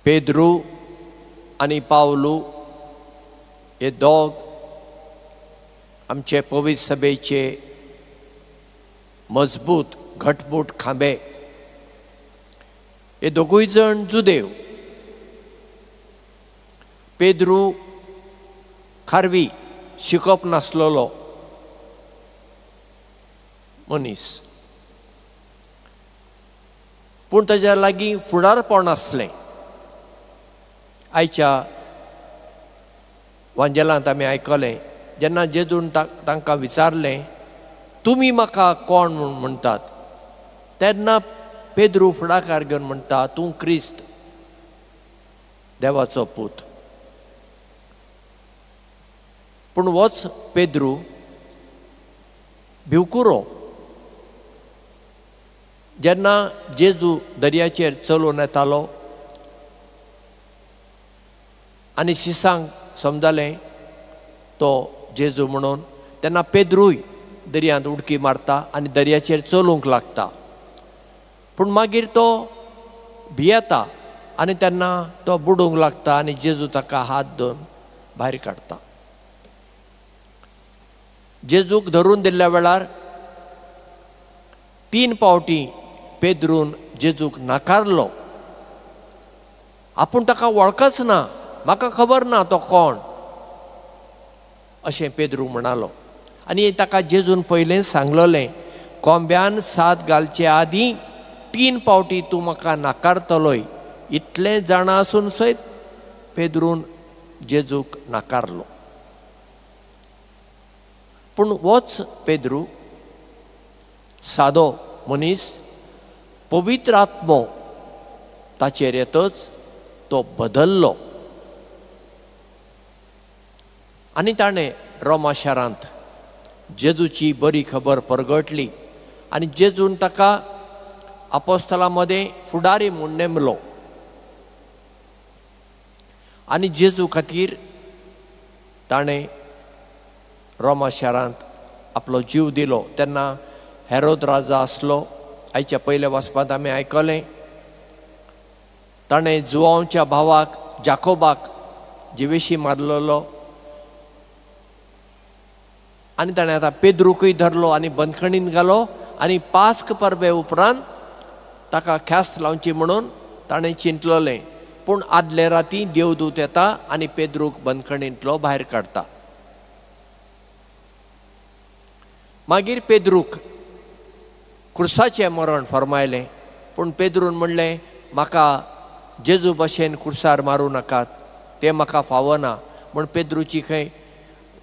पेद्रू आनी पावलू हे दोग आमचे पवित्र सभेचे मजबूत घटमूट खांबे. हे दोगूय जण जुदेव. पेद्रू खारवी शिकप नासलोलो मनीस, पूण ताच्या लागीं फुडारपण आसलें. आयच्या वांजेलांत आमी आयकलें जेन्ना जेजून तांकां विचारलें तुमी म्हाका कोण म्हूण म्हणटात, तेन्ना पेद्रू फुडाकार घेवन म्हणटा तूं क्रिस्त, देवाचो पूत. पूण होच पेद्रू भिवकुरो जेन्ना जेजू दर्याचेर चलून येतालो आनी शिसांक समजलें तो जेजू म्हणून, तेन्ना पेद्रूय दर्यांत उडकी मारता आनी दर्याचेर चलूंक लागता. पूण मागीर तो भियेता आनी तेन्ना तो बुडूंक लागता आनी जेजू ताका हात धरून भायर काडटा. जेजूक धरून दिल्ल्या वेळार 3 फावटी पेद्रून जेजूक नाकारलो. आपूण ताका वळखच ना, म्हाका खबर ना तो कोण अशें पेद्रू म्हणालो. आनी ताका जेजून पयलें सांगलोलें कोंब्यान साद घालचे आदीं 3 फावटी तूं म्हाका नाकारतलोय. इतलें जाणा आसून सयत पेद्रून जेजूक नाकारलो. पूण होच पेद्रू सादो मनीस पवित्र आत्मो ताचेर येतच तो बदल्लो आनी ताणें रोमा शारांत जेजूची बरी खबर परगटली आनी जेजून ताका आपोस्तलां मदें फुडारी म्हूण नेमलो आनी जेजू खातीर ताणें रोमा शारांत आपलो जीव दिलो. तेन्ना हेरोद राजा आसलो. आयच्या पयल्या वाचपांत आमी आयकलें ताणें जुआंवच्या भावाक जाकोबाक जिवेशी मारलेलो आनी ताणें आतां पेद्रूकय धरलो आनी बंदखणींत घालो आनी पास्क परबे उपरांत ताका ख्यास्त लावची म्हणून ताणें चिंतलोलें. पूण आदले राती देवदूत येता आनी पेद्रूक बंदखणींतलो भायर काडटा. मागीर पेद्रूक क्रुसाचें मरण फर्मायलें. पूण पेद्रून म्हणलें म्हाका जेजू भशेन क्रुसार मारूं नाकात, तें म्हाका फावना. म्हूण पेद्रूची खंय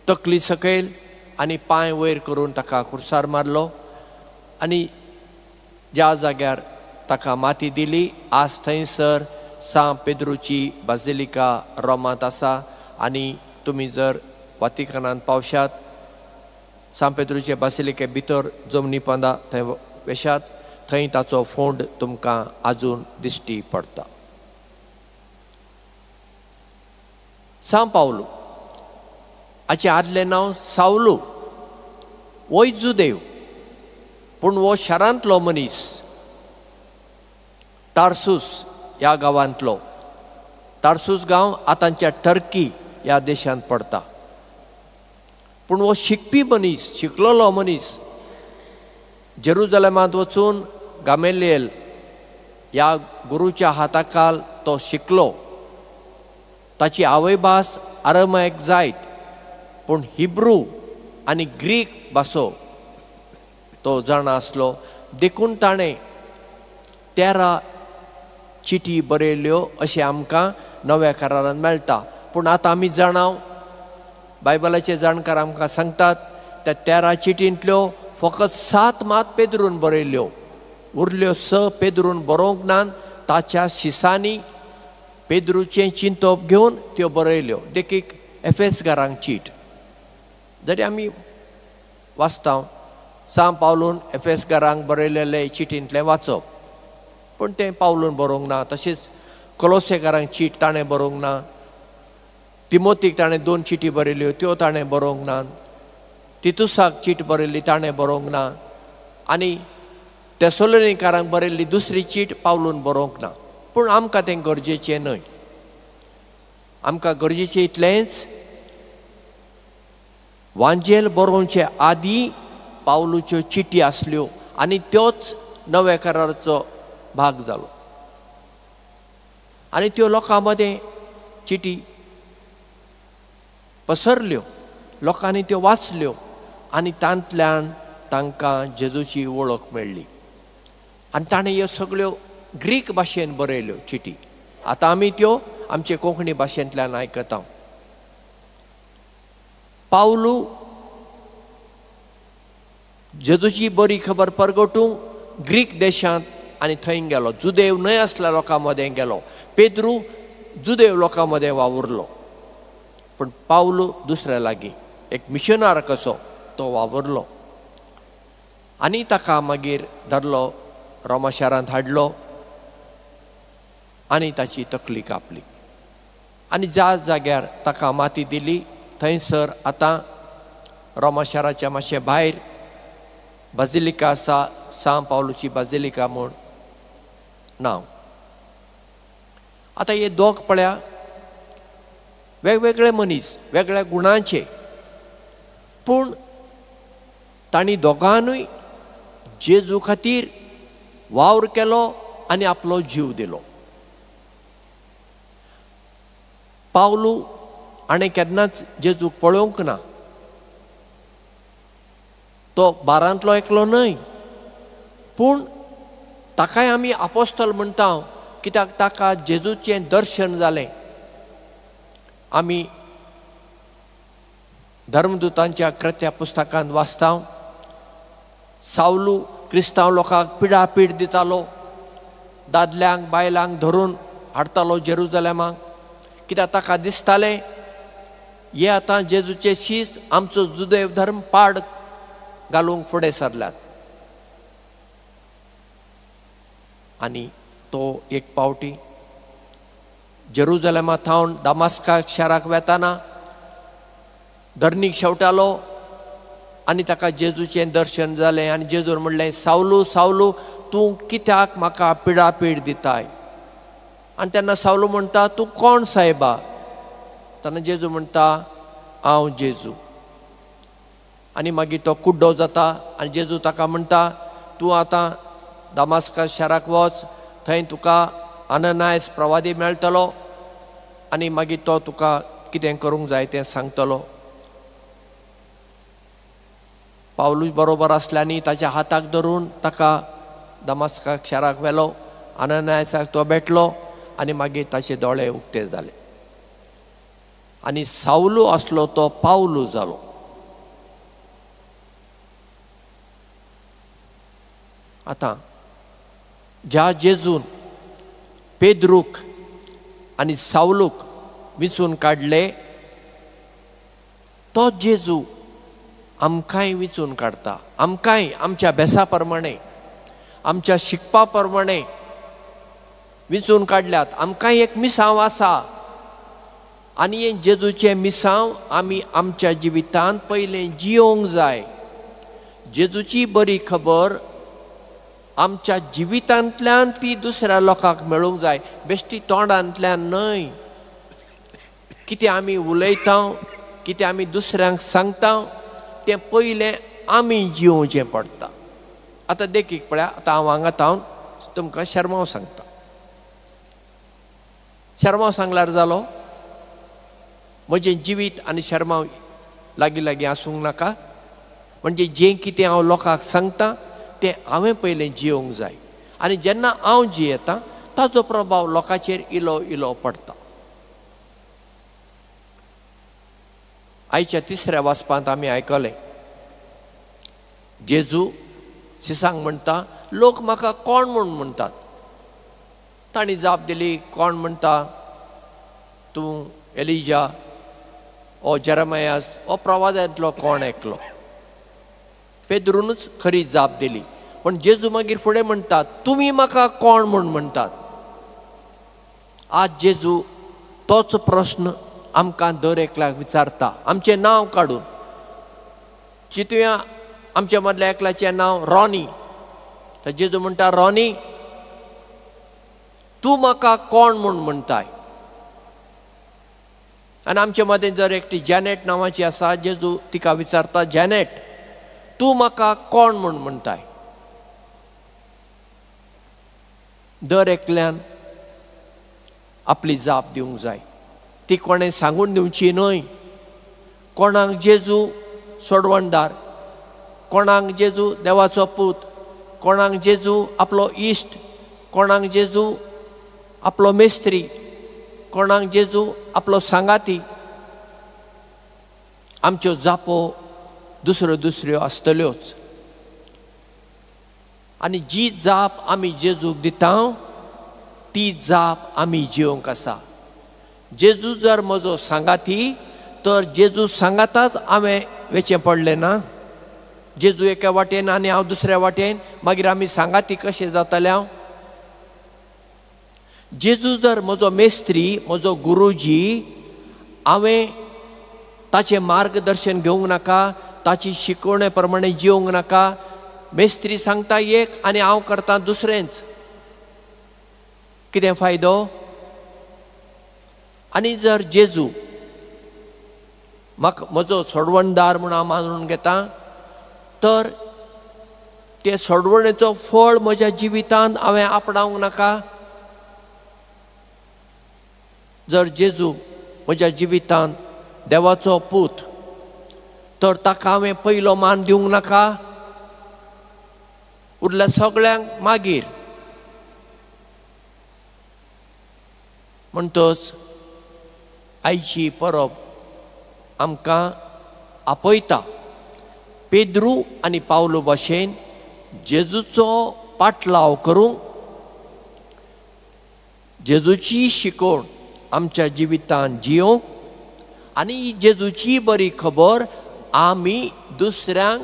तकली सकयल आनी पांय वयर करून ताका क्रुसार मारलो आनी ज्या जाग्यार ताका माती दिली आज थंयसर सा पेद्रूची बाजिलिका रोमांत आसा. आनी तुमी जर वातिकनांत पावशात सा पेद्रूचे बाजिलिके भितर जमनी पांदा थंय वेशात, थंय ताचो फोंड तुमकां आजून दिश्टी पडटा. सा पावलू हाचें आदलें नांव सावलू. होय जुदेव पूण हो शारांतलो मनीस, तार्सूस ह्या गांवांतलो. तार्सूस गांव आतांच्या टर्की ह्या देशांत पडटा. पूण हो शिकपी मनीस, शिकलोलो मनीस. जेरुजलेमांत वचून गामेलियल ह्या गुरूच्या हाताखाल तो शिकलो. ताची आवयभास आरामायक जायत, पूण हिब्रू आनी ग्रीक भासो तो जाणा आसलो. देखून ताणें 13 चिटी बरयल्यो अशें आमकां नव्या करारांत मेळटा. पूण आतां आमी जाणाव बायबलाचे जाणकार आमकां सांगतात त्या 13 चिटींतल्यो फकत 7 मात पेद्रून बरयल्यो. उरल्यो 6 पेद्रून बरोवंक नात. ताच्या शिसांनी पेद्रूचें चिंतप घेवन त्यो बरयल्यो. देखीक एफेसकारांक चीट जरी आमी वाचता सा पावलून एफेसकारांक बरयलेले चिटींतलें वाचप, पूण तें पावलून बरोवंक ना. तशेंच कोलोसेकारांक चीट ताणें बरोवंक ना. तिमोथीक ताणें 2 चिटी बरयल्यो त्यो ताणें बरोवंक ना. तितुसाक चीट बरयल्ली ताणें बरोवंक ना. आनी तेसोलोनिकारांक बरयल्ली दुसरी चीट पावलून बरोवंक ना. पूण आमकां तें गरजेचें न्हय. आमकां गरजेचें इतलेंच, वांजेल बरोवचे आदीं पावलूच्यो चिटी आसल्यो आनी त्योच नव्या कराराचो भाग जालो. आनी त्यो लोकां मदें चिटी पसरल्यो, लोकांनी त्यो वाचल्यो आनी तांतल्यान तांकां जेजूची वळख मेळ्ळी. आनी ताणें ह्यो सगळ्यो ग्रीक भाशेन बरयल्यो चिटी. आतां आमी त्यो आमचे कोंकणी भाशेंतल्यान आयकता. पावलू जेजूची बरी खबर परगटूंक ग्रीक देशांत आनी थंय गेलो, जुदेव न्हय आसल्या लोकां मदें गेलो. पेद्रू जुदेव लोकां मदें वावुरलो, पूण पावलू दुसऱ्या लागीं एक मिशनार कसो तो वावुरलो. आनी ताका मागीर धरलो, रोमा शारांत हाडलो आनी ताची तकली कापली आनी ज्या जाग्यार ताका माती दिली थंयसर आतां रोमा शाराच्या मातशें भायर बाजिलिका आसा, सान पावलूची बाजिलिका म्हूण नांव. आतां हे दोग पळया, वेगवेगळे मनीस, वेगळ्या गुणांचे, पूण तांणी दोगांनूय जेजू खातीर वावर केलो आनी आपलो जीव दिलो. पावलू हाणें केन्नाच जेजूक पळोवंक ना. तो बारांतलो एकलो न्हय, पूण ताकाय आमी आपोस्तल म्हणटा, कित्याक ताका जेजूचें दर्शन जालें. आमी धर्मदुतांच्या कृत्या पुस्तकांत वाचता, सावलू क्रिस्तांव लोकांक पिडापीड दितालो, दादल्यांक बायलांक धरून हाडटालो जेरुजलेमाक, कित्याक ताका दिसतालें हे आतां जेजूचे शीस आमचो जुदेव धर्म पाड घालूंक फुडें सरल्यात. आनी तो एक पावटी जेरुजलेमा थावन दामास्का शाराक वेताना धर्नीक शेवटालो आनी ताका जेजूचें दर्शन जालें आनी जेजून म्हणलें, सावलू सावलू तूं कित्याक म्हाका पिडापीड दिताय? आनी तेन्ना सावलू म्हणटा, तूं कोण सायबा? तेन्ना जेजू म्हणटा, हांव जेजू. आनी मागीर तो कुड्डो जाता आनी जेजू ताका म्हणटा, तूं आतां दामास्का शाराक वच, थंय तुका अननायस प्रवादी मेळटलो आनी मागीर तो तुका कितें करूंक जाय तें सांगतलो. पावलू बरोबर आसल्यानी ताच्या हाताक धरून ताका दामास्का शाराक व्हेलो. अननायसाक तो भेटलो आनी मागीर ताचे दोळे उक्ते जाले आनी सावलू आसलो तो पावलू जालो. आतां ज्या जेजून पेद्रूक आनी सावलूक विचून काडले, तो जेजू आमकांय विचून काडटा. आमकांय आमच्या बेसा प्रमाणे, आमच्या शिकपा प्रमाणे विचून काडल्यात. आमकांय एक मिसांव आसा आनी हे जेजूचें मिसांव आमी आमच्या जिवितांत पयलें जियोंक जाय. जेजूची बरी खबर आमच्या जिवितांतल्यान ती दुसऱ्या लोकांक मेळूंक जाय, बेश्टी तोंडांतल्यान न्हय. कितें आमी उलयता, कितें आमी दुसऱ्यांक सांगता, तें पयलें आमी जियोवचें पडटा. आतां देखीक पळया, आतां हांव हांगा थावन तुमकां शर्माव सांगता. शर्माव सांगल्यार जालो? म्हजें जिवीत आनी शर्माव लागीं लागीं आसूंक नाका. म्हणजे जें कितें हांव लोकांक सांगता तें हांवें पयलें जियोंक जाय. आनी जेन्ना हांव जियेतां ताचो प्रभाव लोकांचेर इलो इलो पडटा. आयच्या तिसऱ्या वाचपांत आमी आयकलें, जेजू शिसांक म्हणटा, लोक म्हाका कोण म्हूण म्हणटात? तांणी जाप दिली, कोण म्हणटा तूं एलिजा ओ जेरमायास ओ प्रवादांतलो कोण एकलो? पेद्रूनच खरी जाप दिली. पण जेजू मागीर फुडें म्हणटा, तुमी म्हाका कोण म्हूण म्हणटात? आज जेजू तोच प्रश्न आमकां दर एकल्याक विचारता, आमचें नांव काडून. चिंतुया, आमच्या मदल्या एकल्याचें नांव रॉनी. तर जेजू म्हणटा, रॉनी तूं म्हाका कोण म्हूण म्हणटाय. आनी आमचे मदें जर एकटी जॅनेट नांवाची आसा, जेजू तिका विचारता, जॅनेट तूं म्हाका कोण म्हूण म्हणटाय. दर एकल्यान आपली जाप दिवंक जाय. ती कोणें सांगून दिवची न्हय. कोणाक जेजू सोडवणदार, कोणाक जेजू देवाचो पूत, कोणाक जेजू आपलो इश्ट, कोणाक जेजू आपलो मेस्त्री, कोणाक जेजू आपलो सांगाती. आमच्यो जापो दुसऱ्यो दुसऱ्यो आसतल्योच. आनी जी जाप आमी जेजूक दिता ती जाप आमी जिवंक आसा. जेजू जर म्हजो सांगाती तर जेजू सांगाताच हांवें वेचें पडलें ना. जेजू एका वाटेन आनी हांव दुसऱ्या वाटेन, मागीर आमी सांगाती कशें जातले. हांव जेजू जर म्हजो मेस्त्री, म्हजो गुरुजी, हांवें ताचें मार्गदर्शन घेवंक नाका, ताची शिकवणे प्रमाणे जिवंक नाका. मेस्त्री सांगता एक आनी हांव करता दुसरेंच, कितें फायदो. आनी जर जेजू म्हाका म्हजो सोडवणदार म्हूण हांव मानून घेता तर ते सोडवणेचो फळ म्हज्या जिवितांत हांवें आपणावंक नाका. जर जेजू म्हज्या जिवितांत देवाचो पूत तर ताका हांवें पयलो मान दिवंक नाका. उरल्या सगळ्यांक मागीर. म्हणटच आयची परब आमकां आपयता पेद्रू आनी पावलो भाशेन जेजूचो पाटलाव करूंक, जेजूची शिकवण आमच्या जिवितांत जियोवंक आनी जेजूची बरी खबर आमी दुसऱ्यांक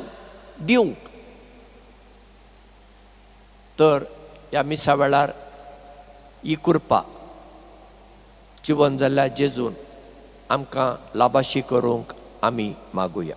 दिवंक. तर ह्या मिसा वेळार ही कृपा जिवन जाल्ल्या जेजून आमकां लाभाशी करूंक आमी मागुया.